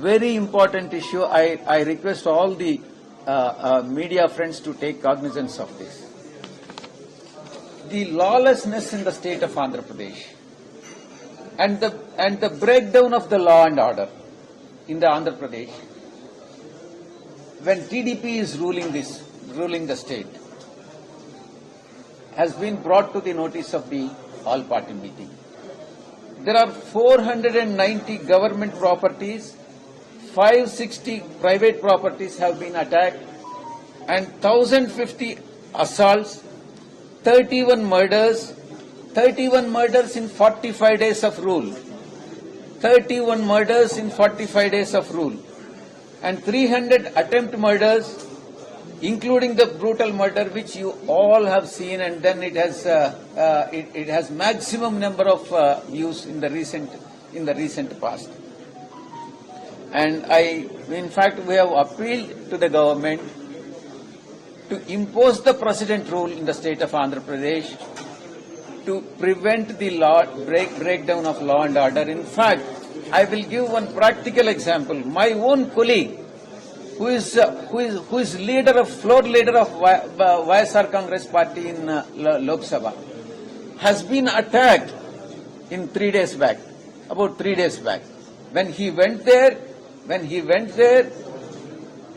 very important issue. I request all the media friends to take cognizance of this. The lawlessness in the state of Andhra Pradesh and the breakdown of the law and order in the Andhra Pradesh when TDP is ruling the state has been brought to the notice of the all-party meeting. There are 490 government properties, 560 private properties have been attacked, and 1,050 assaults, 31 murders in 45 days of rule. 31 murders in 45 days of rule. And 300 attempt murders, including the brutal murder which you all have seen, and then it has maximum number of views in the recent past. And in fact, we have appealed to the government to impose the precedent rule in the state of Andhra Pradesh to prevent the breakdown of law and order. In fact, I will give one practical example. My own colleague, who is floor leader of YSR Congress Party in Lok Sabha, has been attacked in 3 days back. About 3 days back, when he went there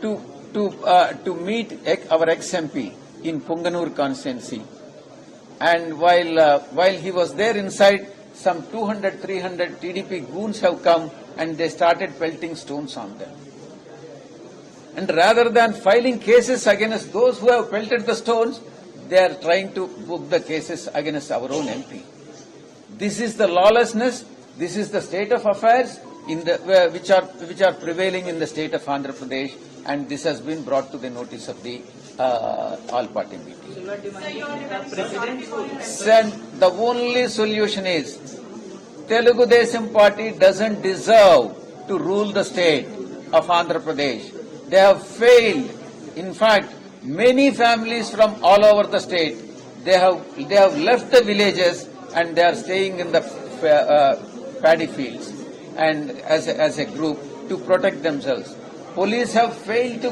to meet our ex-MP in Punganur constituency, and while he was there inside, some 200-300 TDP goons have come and they started pelting stones on them. And rather than filing cases against those who have pelted the stones, they are trying to book the cases against our own MP. This is the lawlessness. This is the state of affairs which are prevailing in the state of Andhra Pradesh, and this has been brought to the notice of the all-party meeting. So you are demanding the president. And the only solution is Telugu Desam Party doesn't deserve to rule the state of Andhra Pradesh. They have failed. In fact, many families from all over the state, they have left the villages and they are staying in the paddy fields and as a group to protect themselves. Police have failed to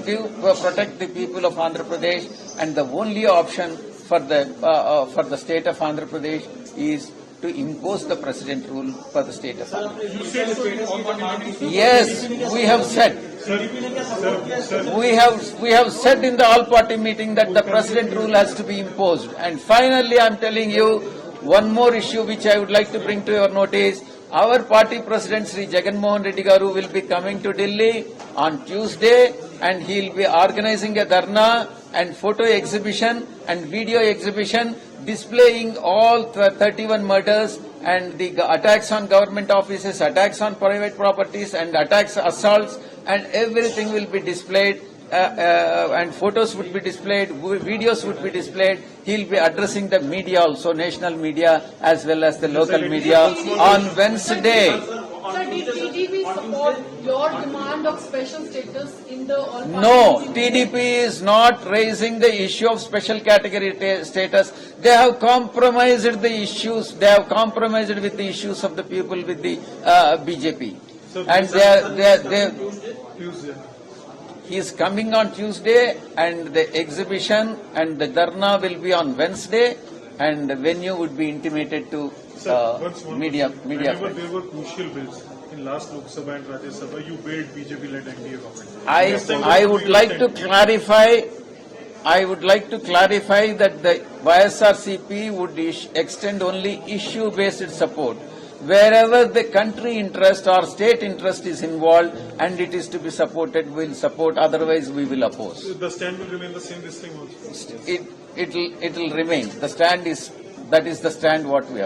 protect the people of Andhra Pradesh, and the only option for the state of Andhra Pradesh is to impose the precedent rule for the state of Andhra Pradesh. Yes, we have said. We have said in the all-party meeting that the precedent rule has to be imposed. And finally, I am telling you one more issue which I would like to bring to your notice. Our party president, Sri Jagan Mohan Reddy Garu, will be coming to Delhi on Tuesday, and he will be organizing a dharna and photo exhibition and video exhibition displaying all 31 murders and the attacks on government offices, attacks on private properties, and attacks, assaults, and everything will be displayed. And photos would be displayed, videos would be displayed. He'll be addressing the media also, national media as well as the local media on Wednesday. Sir, did TDP support your demand of special status in the all-party meeting? No, TDP is not raising the issue of special category status. They have compromised the issues. They have compromised with the issues of the people with the BJP. So and he is coming on Tuesday, and the exhibition and the dharna will be on Wednesday, and the venue would be intimated to media. Whenever there were crucial bills in last Lok Sabha and Rajya Sabha, you bailed BJP-led NDA government. I would like to clarify. I would like to clarify that the YSRCP would extend only issue-based support. Wherever the country interest or state interest is involved and it is to be supported, we will support. Otherwise, we will oppose. So the stand will remain the same this time also? It will remain. The stand is, that is the stand what we have.